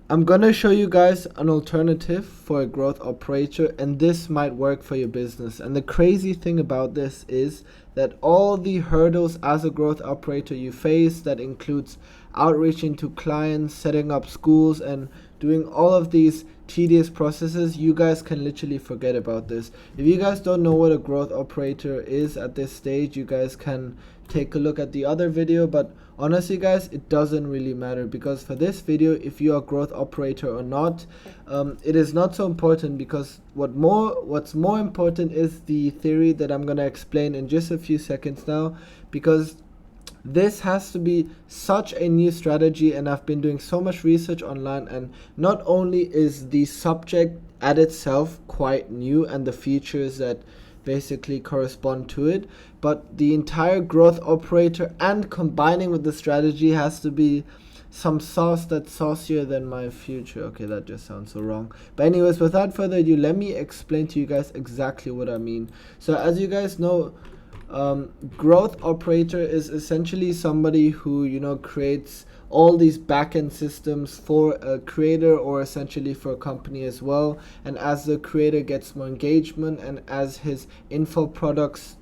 I'm gonna show you guys an alternative for a growth operator, and this might work for your business. And the crazy thing about this is that all the hurdles as a growth operator you face, that includes outreaching to clients, setting up schools, and doing all of these tedious processes, you guys can literally forget about this. If you guys don't know what a growth operator is at this stage, you guys can take a look at the other video, but honestly guys, it doesn't really matter, because for this video, if you're a growth operator or not, it is not so important, because what's more important is the theory that I'm gonna explain in just a few seconds now, because this has to be such a new strategy, and I've been doing so much research online, and not only is the subject at itself quite new and the features that basically correspond to it, but the entire growth operator and combining with the strategy has to be some sauce that's saucier than my future. Okay, that just sounds so wrong. But anyways, without further ado, let me explain to you guys exactly what I mean. So as you guys know, growth operator is essentially somebody who creates all these backend systems for a creator, or essentially for a company as well. And as the creator gets more engagement, and as his info products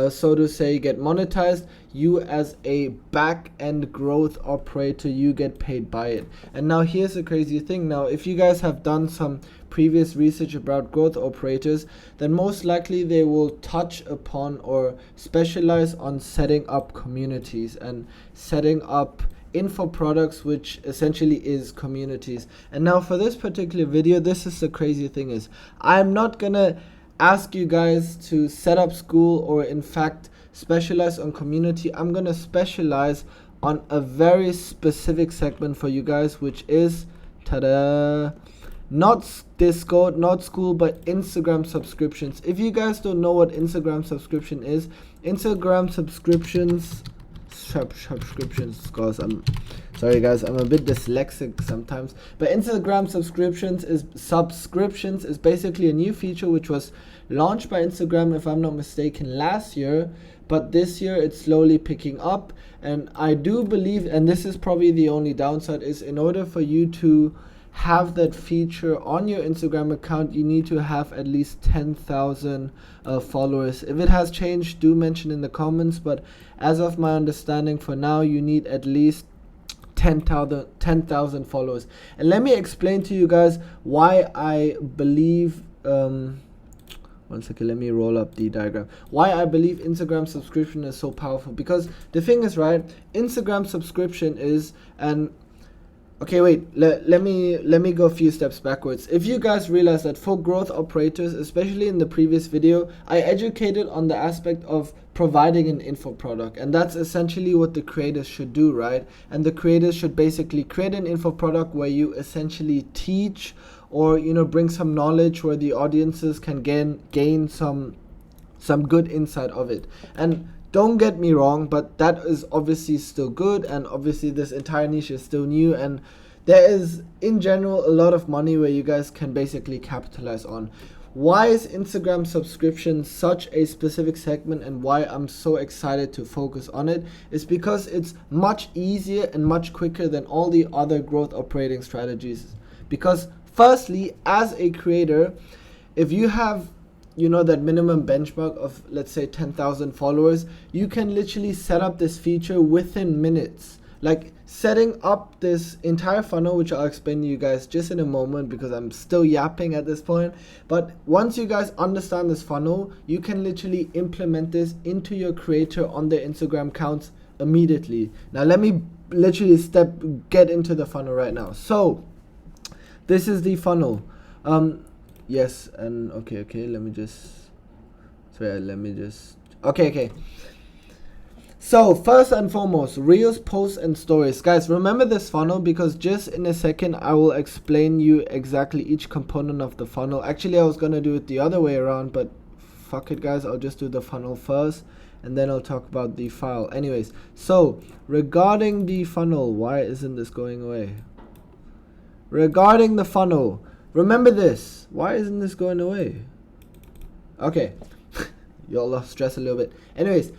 so to say get monetized, you as a back-end growth operator, you get paid by it. And now here's the crazy thing. Now if you guys have done some previous research about growth operators, then most likely they will touch upon or specialize on setting up communities and setting up info products, which essentially is communities. And now for this particular video, this is the crazy thing, is I'm not gonna ask you guys to set up SKOOL or in fact specialize on community. I'm gonna specialize on a very specific segment for you guys, which is not Discord, not SKOOL, but Instagram subscriptions. If you guys don't know what Instagram subscription is, Instagram subscriptions, because I'm sorry guys, I'm a bit dyslexic sometimes, but Instagram subscriptions is basically a new feature which was launched by Instagram, if I'm not mistaken, last year, but this year it's slowly picking up. And I do believe, and this is probably the only downside, is in order for you to have that feature on your Instagram account, you need to have at least 10,000 followers. If it has changed, do mention in the comments, but as of my understanding, for now you need at least 10,000 followers. And let me explain to you guys why I believe one second, let me roll up the diagram. Why I believe Instagram subscription is so powerful. Because the thing is, right, Instagram subscription is okay, wait, let me go a few steps backwards. If you guys realize that for growth operators, especially in the previous video, I educated on the aspect of providing an info product, and that's essentially what the creators should do, right? And the creators should basically create an info product where you essentially teach or bring some knowledge where the audiences can gain some good insight of it. And don't get me wrong, but that is obviously still good, and obviously this entire niche is still new, and there is in general a lot of money where you guys can basically capitalize on. Why is Instagram subscription such a specific segment, and why I'm so excited to focus on it, is because it's much easier and much quicker than all the other growth operating strategies. Because firstly, as a creator, if you have that minimum benchmark of, let's say, 10,000 followers, you can literally set up this feature within minutes. Like setting up this entire funnel, which I'll explain to you guys just in a moment because I'm still yapping at this point. But once you guys understand this funnel, you can literally implement this into your creator on their Instagram accounts immediately. Now let me literally get into the funnel right now. So this is the funnel. Yes, and okay, let me just okay. So first and foremost, reels, posts, and stories. Guys, remember this funnel, because just in a second I will explain you exactly each component of the funnel. Actually, I was gonna do it the other way around, but fuck it guys, I'll just do the funnel first and then I'll talk about the file. Anyways, so regarding the funnel, why isn't this going away? Regarding the funnel, remember this. Why isn't this going away? Okay. Y'all lost stress a little bit. Anyways,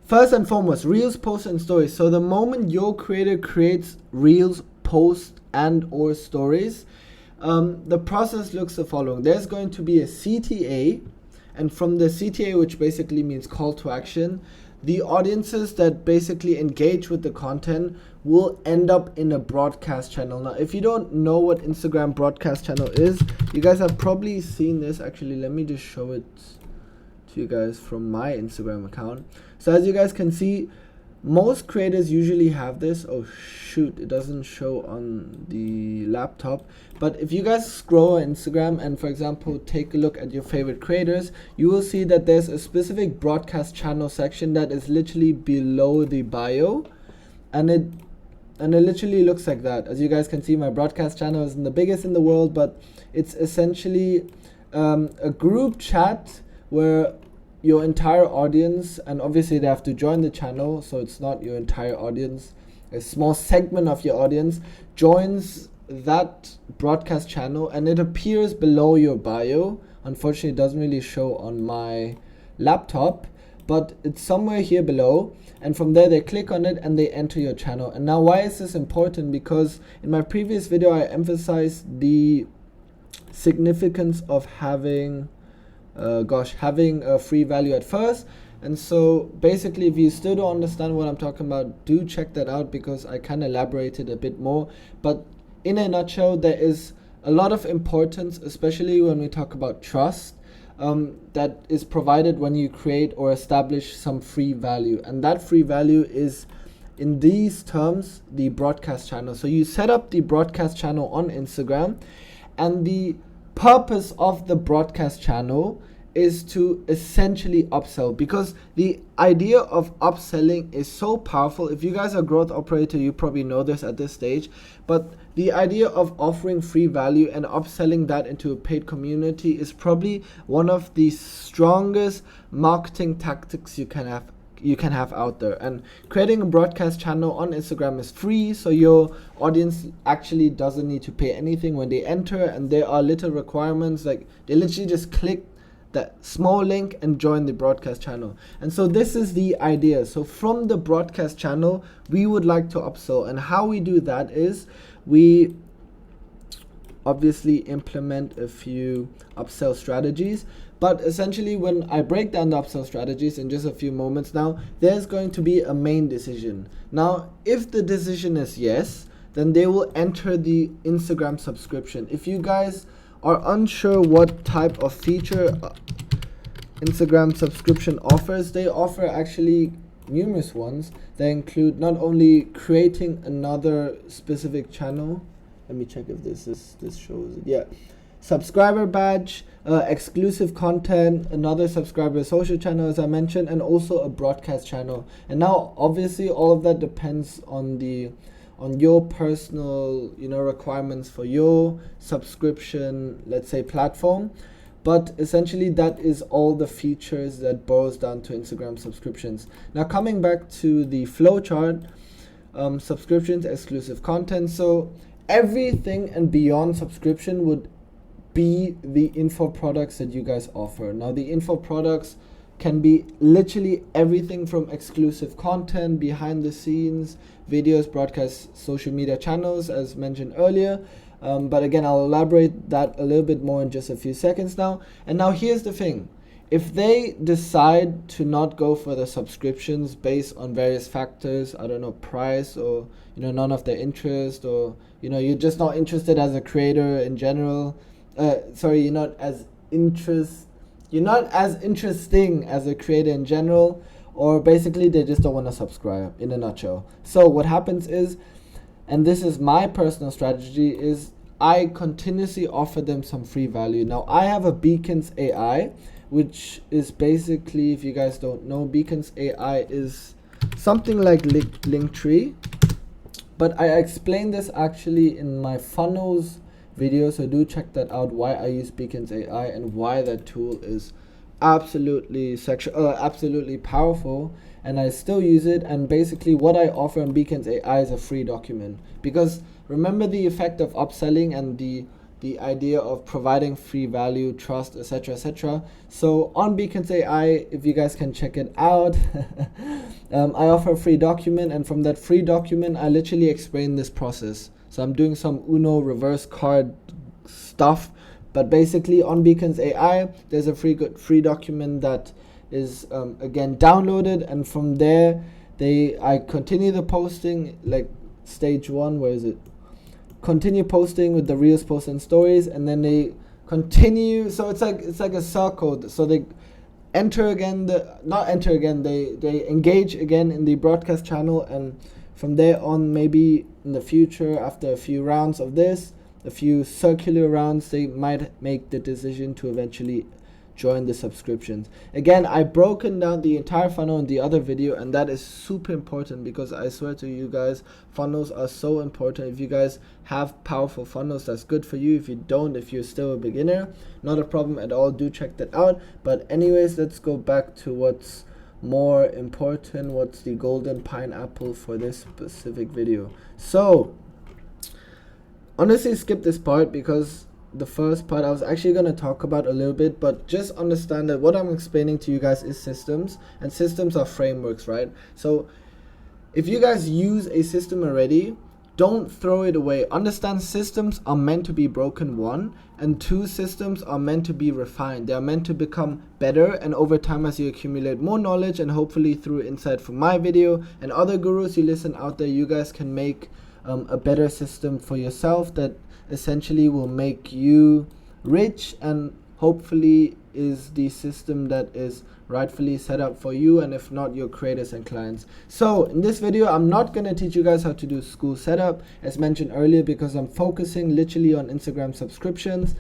first and foremost, reels, posts, and stories. So the moment your creator creates reels, posts, and or stories, the process looks the following. There's going to be a CTA, and from the CTA, which basically means call to action, the audiences that basically engage with the content will end up in a broadcast channel. Now, if you don't know what Instagram broadcast channel is, you guys have probably seen this. Actually, let me just show it to you guys from my Instagram account. So as you guys can see, most creators usually have this. Oh shoot, it doesn't show on the laptop. But if you guys scroll on Instagram and, for example, take a look at your favorite creators, you will see that there's a specific broadcast channel section that is literally below the bio, and it literally looks like that. As you guys can see, my broadcast channel isn't the biggest in the world, but it's essentially a group chat where your entire audience, and obviously they have to join the channel, so it's not your entire audience, a small segment of your audience joins that broadcast channel, and it appears below your bio. Unfortunately, it doesn't really show on my laptop, but it's somewhere here below, and from there they click on it and they enter your channel. And now, why is this important? Because in my previous video I emphasized the significance of having a free value at first. And so basically, if you still don't understand what I'm talking about, do check that out, because I can elaborate it a bit more. But in a nutshell, there is a lot of importance, especially when we talk about trust, that is provided when you create or establish some free value. And that free value is, in these terms, the broadcast channel. So you set up the broadcast channel on Instagram, and the purpose of the broadcast channel is to essentially upsell, because the idea of upselling is so powerful. If you guys are a growth operator, you probably know this at this stage, but the idea of offering free value and upselling that into a paid community is probably one of the strongest marketing tactics you can have out there. And creating a broadcast channel on Instagram is free, so your audience actually doesn't need to pay anything when they enter, and there are little requirements, like they literally just click that small link and join the broadcast channel. And so this is the idea. So from the broadcast channel, we would like to upsell, and how we do that is we obviously implement a few upsell strategies. But essentially, when I break down the upsell strategies in just a few moments now, there's going to be a main decision. Now, if the decision is yes, then they will enter the Instagram subscription. If you guys are unsure what type of feature Instagram subscription offers, they offer actually numerous ones. They include not only creating another specific channel. Let me check if this shows it. Yeah. Subscriber badge, exclusive content, another subscriber social channel, as I mentioned, and also a broadcast channel. And now, obviously, all of that depends on your personal, requirements for your subscription, let's say, platform. But essentially, that is all the features that boils down to Instagram subscriptions. Now, coming back to the flowchart, subscriptions, exclusive content. So everything and beyond subscription would be the info products that you guys offer. Now, the info products can be literally everything from exclusive content, behind the scenes, videos, broadcasts, social media channels, as mentioned earlier. But again, I'll elaborate that a little bit more in just a few seconds now. And now here's the thing. If they decide to not go for the subscriptions based on various factors, I don't know, price, or none of their interest, or you're just not interested as a creator in general, you're not as interesting as a creator in general, or basically they just don't want to subscribe, in a nutshell. So what happens is, and this is my personal strategy, is I continuously offer them some free value. Now, I have a Beacons AI, which is basically, if you guys don't know, Beacons AI is something like Linktree, but I explained this actually in my funnels video, so do check that out, why I use Beacons AI and why that tool is absolutely powerful, and I still use it. And basically what I offer on Beacons AI is a free document, because remember the effect of upselling and the idea of providing free value, trust, etc. So on Beacons AI, if you guys can check it out, I offer a free document, and from that free document I literally explain this process. So I'm doing some Uno reverse card stuff. But basically on Beacons AI, there's a free document that is again downloaded, and from there I continue the posting, like stage 1, where is it? Continue posting with the Reels, posts, and stories, and then they continue. So it's like a circle. So they enter again, they engage again in the broadcast channel, and from there on, maybe in the future, after a few rounds of this, a few circular rounds, they might make the decision to eventually join the subscriptions. Again, I've broken down the entire funnel in the other video, and that is super important, because I swear to you guys, funnels are so important. If you guys have powerful funnels, that's good for you. If you don't, if you're still a beginner, not a problem at all, do check that out. But anyways, let's go back to what's more important, what's the golden pineapple for this specific video. So honestly, skip this part, because the first part I was actually going to talk about a little bit, but just understand that what I'm explaining to you guys is systems, and systems are frameworks, right? So if you guys use a system already, don't throw it away. Understand systems are meant to be broken, 1, and 2, systems are meant to be refined. They are meant to become better, and over time, as you accumulate more knowledge, and hopefully through insight from my video and other gurus you listen out there, you guys can make a better system for yourself that essentially will make you rich, and hopefully is the system that is rightfully set up for you, and if not, your creators and clients. So in this video, I'm not going to teach you guys how to do school setup, as mentioned earlier, because I'm focusing literally on Instagram subscriptions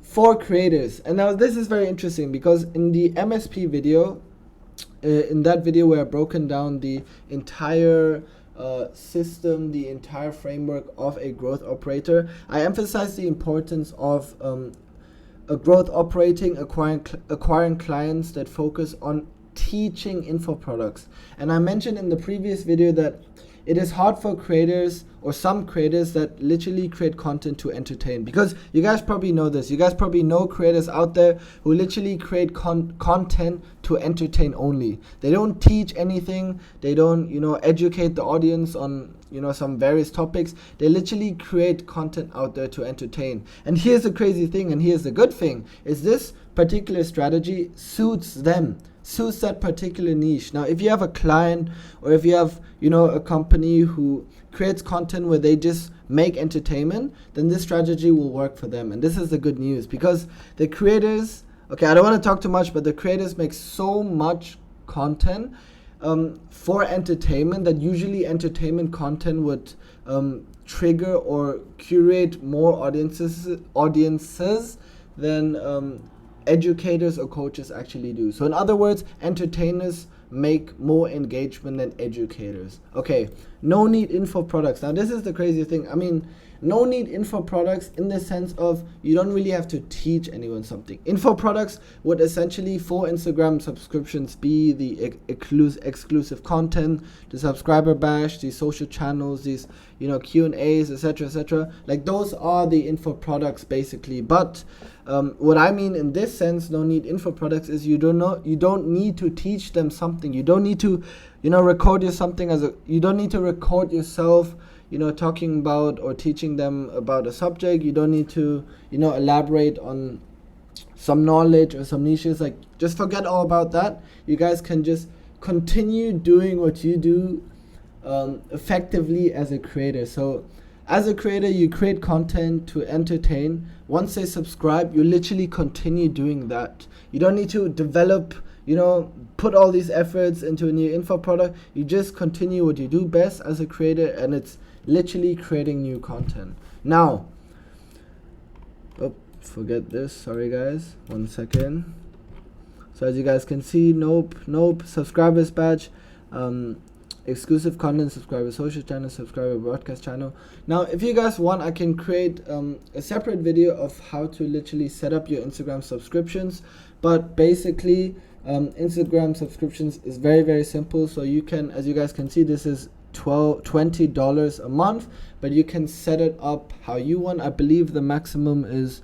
for creators. And now this is very interesting, because in the MSP video, in that video where I've broken down the entire system, the entire framework of a growth operator, I emphasize the importance of a growth operating, acquiring clients that focus on teaching info products. And I mentioned in the previous video that it is hard for creators, or some creators, that literally create content to entertain, because you guys probably know this. You guys probably know creators out there who literally create content to entertain only. They don't teach anything. They don't, educate the audience on, some various topics. They literally create content out there to entertain. And here's the crazy thing, and here's the good thing, is this particular strategy suits them, suits that particular niche. Now, if you have a client, or if you have, a company who creates content where they just make entertainment, then this strategy will work for them. And this is the good news, because the creators, okay, I don't want to talk too much, but the creators make so much content for entertainment, that usually entertainment content would trigger or curate more audiences than educators or coaches actually do. So in other words, entertainers make more engagement than educators. Okay, no need info products. Now this is the crazy thing. I mean, no need info products in the sense of you don't really have to teach anyone something. Info products would essentially, for Instagram subscriptions, be the exclusive content, the subscriber bash, the social channels, these Q&As, etc. Like those are the info products basically. But what I mean in this sense, no need info products, is you don't need to teach them something. You don't need to record you don't need to record yourself talking about or teaching them about a subject. You don't need to elaborate on some knowledge or some niches. Like, just forget all about that. You guys can just continue doing what you do effectively as a creator. So as a creator, you create content to entertain. Once they subscribe, you literally continue doing that. You don't need to develop, put all these efforts into a new info product. You just continue what you do best as a creator, and it's literally creating new content. Now, forget this. Sorry guys, 1 second. So as you guys can see, nope, subscribers badge, exclusive content, subscriber social channel, subscriber broadcast channel. Now, if you guys want, I can create a separate video of how to literally set up your Instagram subscriptions. But basically, Instagram subscriptions is very, very simple. So you can, as you guys can see, this is $20 a month, but you can set it up how you want. I believe the maximum is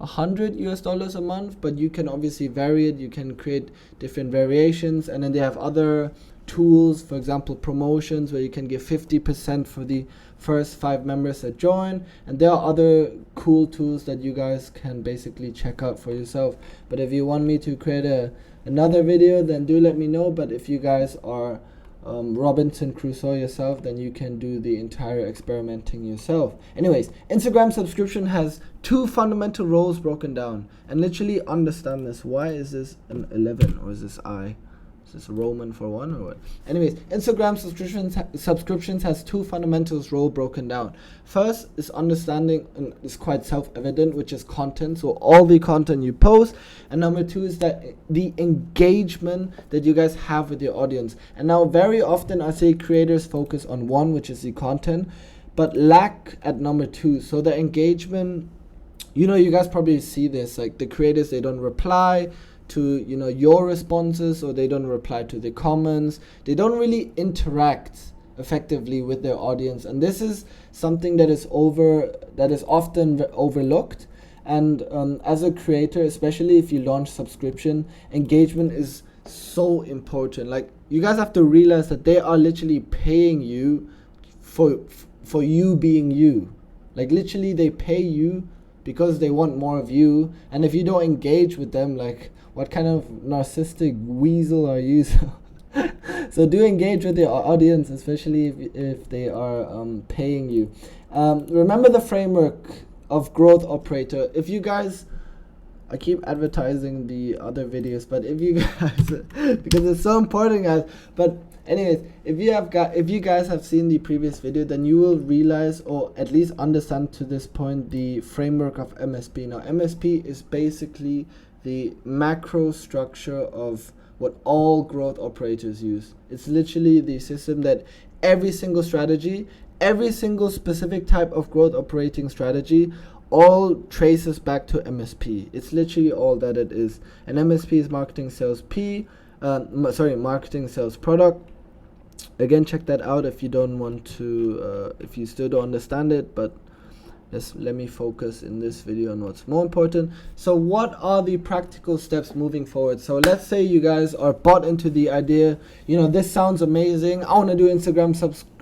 $100 a month, but you can obviously vary it. You can create different variations, and then they have other tools, for example promotions where you can give 50% for the first 5 members that join, and there are other cool tools that you guys can basically check out for yourself. But if you want me to create another video, then do let me know. But if you guys are Robinson Crusoe yourself, then you can do the entire experimenting yourself. Anyways, Instagram subscription has 2 fundamental roles broken down, and literally understand this. Why is this an 11 or is this I? Is this Roman for 1 or what? Anyways, Instagram subscriptions has 2 fundamentals role broken down. First is understanding, and it's quite self-evident, which is content, so all the content you post. And number 2 is that the engagement that you guys have with your audience. And now very often I say creators focus on 1, which is the content, but lack at number 2. So the engagement, you know, you guys probably see this, like the creators, they don't reply to, you know, your responses, or they don't reply to the comments. They don't really interact effectively with their audience, and this is something that is often overlooked. And as a creator, especially if you launch subscription, engagement is so important. Like, you guys have to realize that they are literally paying you for you being you. Like, literally they pay you because they want more of you, and if you don't engage with them, like, what kind of narcissistic weasel are you? So do engage with your audience, especially if they are paying you. Remember the framework of growth operator. If you guys, I keep advertising the other videos, but if you guys, because it's so important, guys. But anyways, if you guys have seen the previous video, then you will realize, or at least understand to this point, the framework of MSP. Now, MSP is basically the macro structure of what all growth operators use. It's literally the system that every single strategy, every single specific type of growth operating strategy, all traces back to MSP. It's literally all that it is. And MSP is marketing sales marketing sales product. Again, check that out if you don't want to, if you still don't understand it, but let me focus in this video on what's more important. So what are the practical steps moving forward? So let's say you guys are bought into the idea, you know, this sounds amazing, I want to do Instagram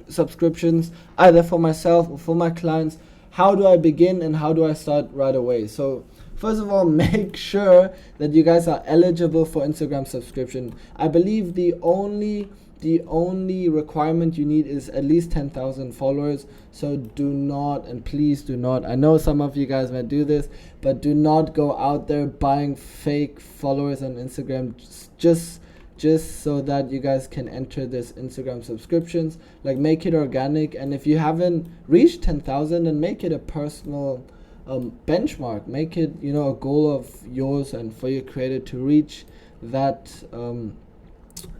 subscriptions either for myself or for my clients. How do I begin and how do I start right away? So first of all, make sure that you guys are eligible for Instagram subscription. I believe the only requirement you need is at least 10,000 followers. So do not, and please do not, I know some of you guys might do this, but do not go out there buying fake followers on Instagram just so that you guys can enter this Instagram subscriptions. Like, make it organic, and if you haven't reached 10,000, then make it a personal benchmark. Make it, you know, a goal of yours and for your creator to reach that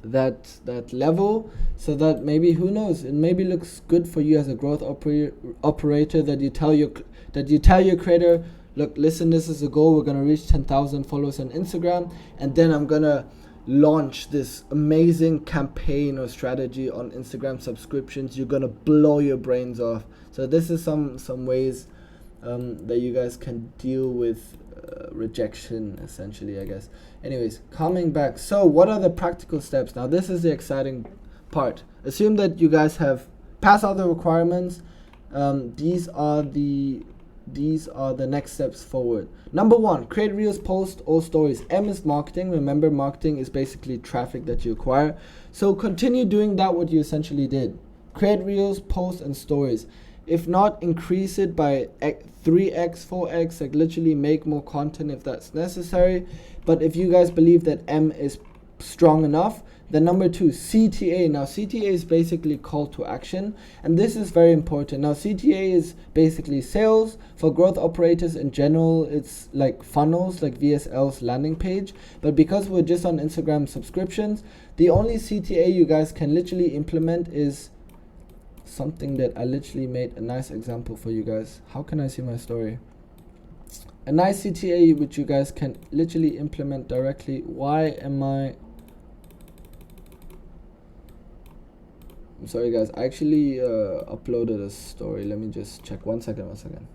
that level, so that maybe, who knows, it maybe looks good for you as a growth operator that you tell your creator, look, listen, this is a goal, we're gonna reach 10,000 followers on Instagram, and then I'm gonna launch this amazing campaign or strategy on Instagram subscriptions. You're gonna blow your brains off. So this is some ways that you guys can deal with rejection, essentially, I guess. Anyways, coming back, so what are the practical steps? Now this is the exciting part. Assume that you guys have passed all the requirements. These are the next steps forward. Number 1, create reels, post or stories. M is marketing. Remember, marketing is basically traffic that you acquire. So continue doing that what you essentially did. Create reels, post and stories. If not, increase it by 3x, 4x, like literally make more content if that's necessary. But if you guys believe that M is strong enough, then number 2, CTA. Now CTA is basically call to action, and this is very important. Now CTA is basically sales. For growth operators in general, it's like funnels, like VSL's landing page. But because we're just on Instagram subscriptions, the only CTA you guys can literally implement is something that I literally made a nice example for you guys. How can I see my story? A nice CTA which you guys can literally implement directly. Why am I'm sorry guys, I actually uploaded a story. Let me just check. One second.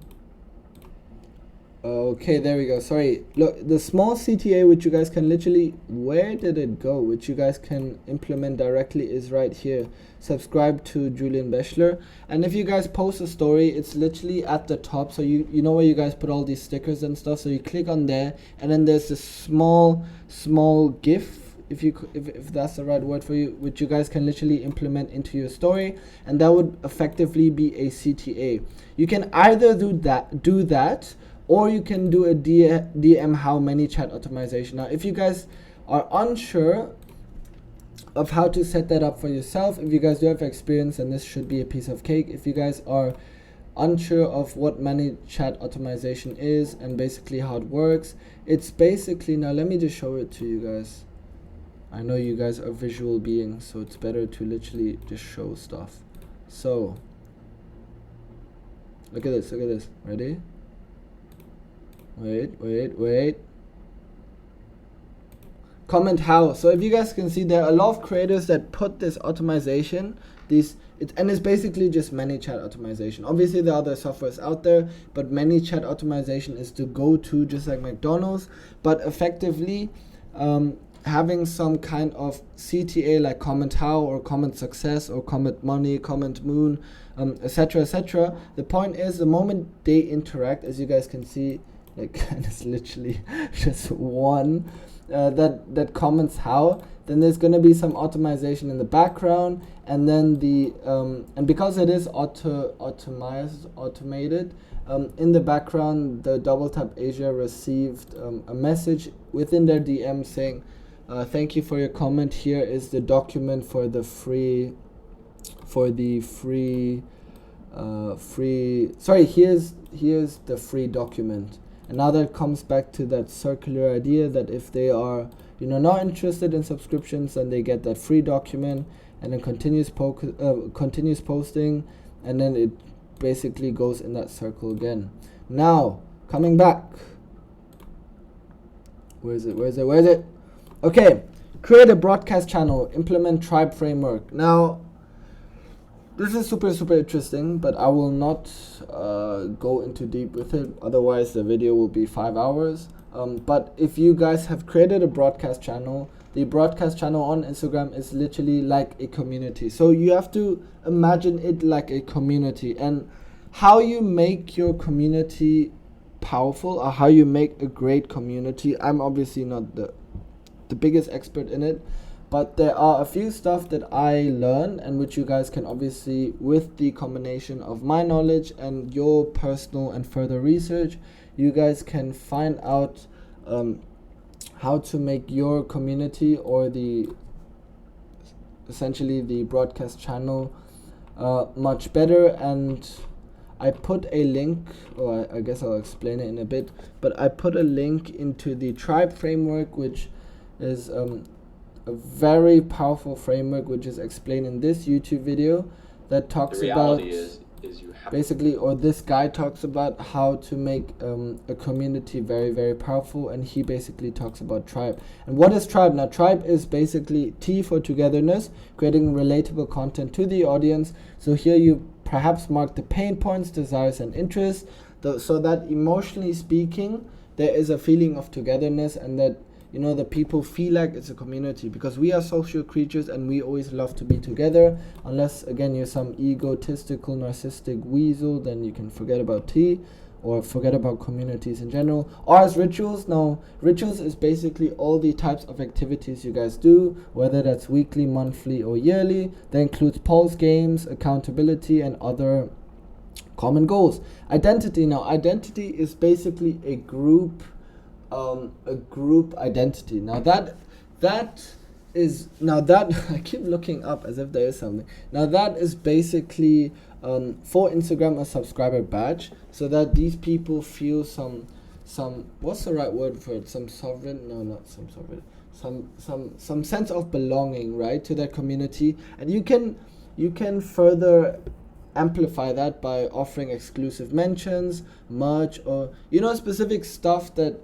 Okay, there we go. Sorry. Look, the small CTA, which you guys can literally, where did it go? Which you guys can implement directly is right here. Subscribe to Julian Bechler. And if you guys post a story, it's literally at the top. So you know where you guys put all these stickers and stuff. So you click on there, and then there's this small GIF. If that's the right word for you, which you guys can literally implement into your story, and that would effectively be a CTA. You can either do that, or you can do a DM how many chat automation. Now, if you guys are unsure of how to set that up for yourself, if you guys do have experience, then this should be a piece of cake. If you guys are unsure of what many chat automation is and basically how it works, it's basically, now let me just show it to you guys. I know you guys are visual beings, so it's better to literally just show stuff. So look at this, ready? Wait. Comment how. So if you guys can see, there are a lot of creators that put this automation, and it's basically just ManyChat automation. Obviously there are other softwares out there, but ManyChat automation is the go-to, just like McDonald's. But effectively, having some kind of CTA like comment how or comment success or comment money, comment moon, etc. The point is, the moment they interact, as you guys can see, like, and it's literally just one that comments how, then there's going to be some automation in the background, and then the and because it is automated, in the background the Double Tap Asia received a message within their DM saying, thank you for your comment. Here is the document for the free here's the free document. And now that comes back to that circular idea that if they are, not interested in subscriptions, then they get that free document, and then continues posting, and then it basically goes in that circle again. Now, coming back. Where is it? Okay, create a broadcast channel, implement Tribe framework. Now, this is super interesting, but I will not go into deep with it, otherwise the video will be 5 hours. But if you guys have created a broadcast channel, the broadcast channel on Instagram is literally like a community. So you have to imagine it like a community, and how you make your community powerful, or how you make a great community. I'm obviously not the biggest expert in it, but there are a few stuff that I learned, and which you guys can obviously, with the combination of my knowledge and your personal and further research, you guys can find out how to make your community, or essentially the broadcast channel, much better. And I put a link, or I guess I'll explain it in a bit, but I put a link into the Tribe framework, which is a very powerful framework, which is explained in this YouTube video, that talks about basically, or this guy talks about how to make a community very powerful, and he basically talks about Tribe. And what is Tribe? Now, Tribe is basically T for togetherness, creating relatable content to the audience. So here you perhaps mark the pain points, desires, and interests, so that emotionally speaking, there is a feeling of togetherness, and that the people feel like it's a community, because we are social creatures and we always love to be together. Unless, again, you're some egotistical, narcissistic weasel, then you can forget about T, or forget about communities in general. Or as rituals. Now, rituals is basically all the types of activities you guys do, whether that's weekly, monthly, or yearly. That includes pulse games, accountability, and other common goals. Identity. Now, identity is basically a group identity. Now that I keep looking up as if there is something. Now that is basically for Instagram a subscriber badge, so that these people feel some what's the right word for it? Some sense of belonging, right, to that community. And you can further amplify that by offering exclusive mentions, merch, or specific stuff that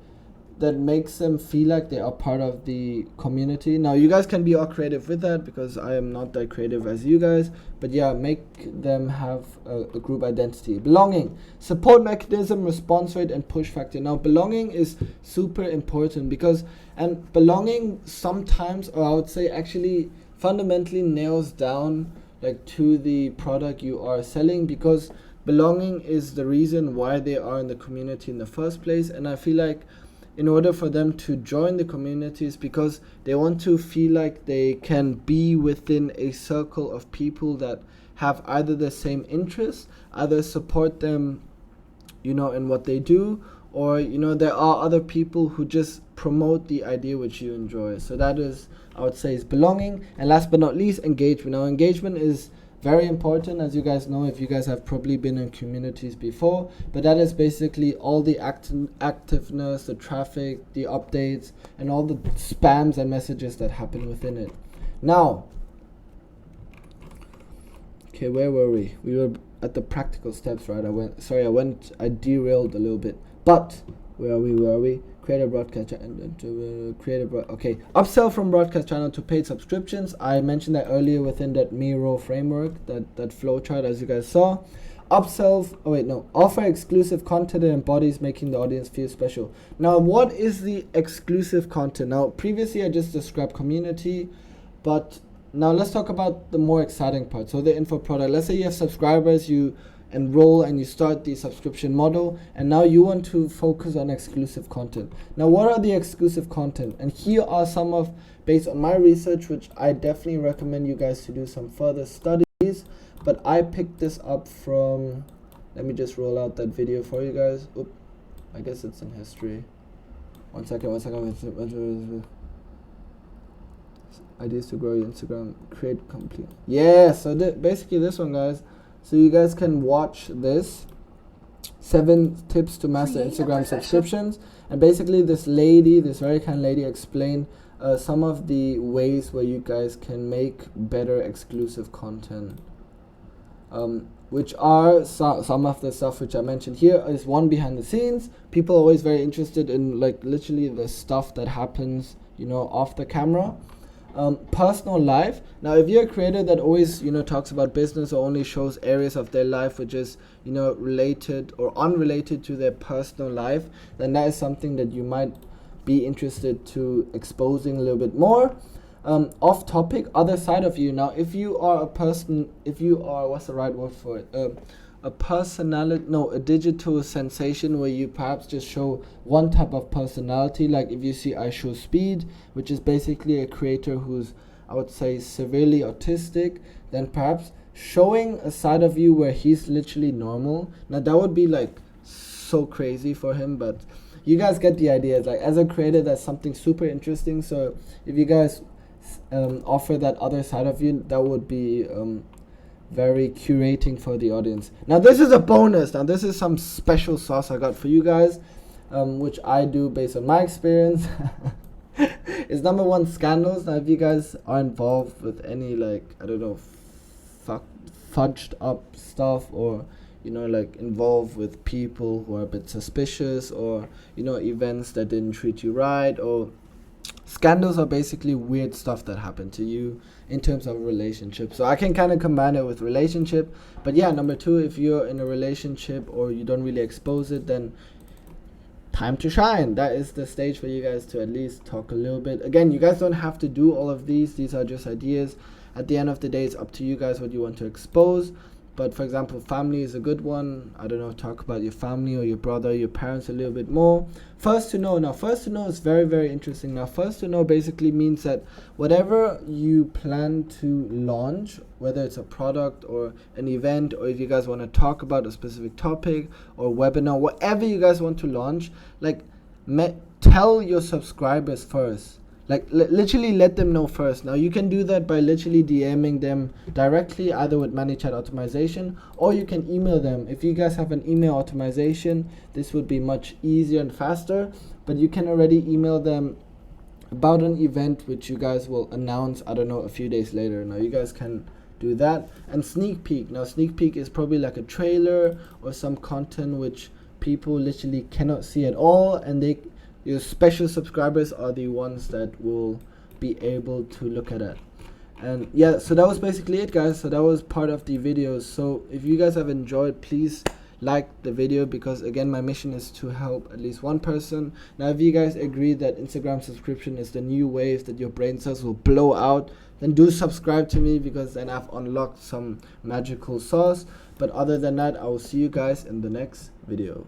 that makes them feel like they are part of the community. Now you guys can be all creative with that, because I am not that creative as you guys, but yeah, make them have a group identity. Belonging, support mechanism, response rate, and push factor. Now belonging is super important, because, and belonging sometimes, or I would say actually fundamentally nails down like to the product you are selling, because belonging is the reason why they are in the community in the first place. And I feel like in order for them to join the communities, because they want to feel like they can be within a circle of people that have either the same interests, either support them, you know, in what they do, or, you know, there are other people who just promote the idea which you enjoy. So that is, I would say, is belonging. And last but not least, engagement. Now engagement is very important, as you guys know, if you guys have probably been in communities before, but that is basically all the activeness, the traffic, the updates, and all the spams and messages that happen within it. Now, okay, where were we? We were at the practical steps, right? I derailed a little bit, but where are we? Create a broadcast channel, okay. Upsell from broadcast channel to paid subscriptions. I mentioned that earlier within that Miro framework, that flowchart, as you guys saw. Offer exclusive content that embodies making the audience feel special. Now, what is the exclusive content? Now, previously I just described community, but now let's talk about the more exciting part. So the info product. Let's say you have subscribers, you enroll and you start the subscription model, and now you want to focus on exclusive content. Now, what are the exclusive content? And here are some of, based on my research, which I definitely recommend you guys to do some further studies, but I picked this up from, let me just roll out that video for you guys. Oop, I guess it's in history. One second. Ideas to grow your Instagram, create complete. Yeah, so basically this one, guys. So you guys can watch this 7 tips to master Instagram subscriptions, and basically this very kind lady explained some of the ways where you guys can make better exclusive content, which are some of the stuff which I mentioned here. Is one, behind the scenes. People are always very interested in like literally the stuff that happens, you know, off the camera. Personal life. Now, if you're a creator that always, you know, talks about business or only shows areas of their life which is, you know, related or unrelated to their personal life, then that is something that you might be interested to exposing a little bit more. Off topic, other side of you. Now, if you are a person, what's the right word for it? A digital sensation where you perhaps just show one type of personality. Like if you see I Show Speed, which is basically a creator who's, I would say, severely autistic, then perhaps showing a side of you where he's literally normal. Now that would be like so crazy for him, but you guys get the idea. Like as a creator, that's something super interesting. So if you guys offer that other side of you, that would be very curating for the audience. Now this is a bonus. Now this is some special sauce I got for you guys, which I do based on my experience. Is number 1, scandals. Now if you guys are involved with any, like, I don't know, fudged up stuff, or, you know, like involved with people who are a bit suspicious, or, you know, events that didn't treat you right, or scandals are basically weird stuff that happened to you in terms of a relationship. So I can kind of combine it with relationship. But yeah, number 2, if you're in a relationship or you don't really expose it, then time to shine. That is the stage for you guys to at least talk a little bit. Again, you guys don't have to do all of these. These are just ideas. At the end of the day, it's up to you guys what you want to expose. But for example, family is a good one. I don't know, talk about your family or your brother, your parents a little bit more. First to know. Now, first to know is very, very interesting. Now, first to know basically means that whatever you plan to launch, whether it's a product or an event, or if you guys want to talk about a specific topic or webinar, whatever you guys want to launch, like tell your subscribers first. Like literally let them know first. Now you can do that by literally DMing them directly, either with ManyChat automation, or you can email them. If you guys have an email automation, this would be much easier and faster, but you can already email them about an event which you guys will announce, I don't know, a few days later. Now you guys can do that. And sneak peek. Now sneak peek is probably like a trailer or some content which people literally cannot see at all, and they Your special subscribers are the ones that will be able to look at it. And yeah, so that was basically it, guys. So that was part of the video. So if you guys have enjoyed, please like the video, because again, my mission is to help at least one person. Now if you guys agree that Instagram subscription is the new wave that your brain cells will blow out, then do subscribe to me, because then I've unlocked some magical sauce. But other than that, I will see you guys in the next video.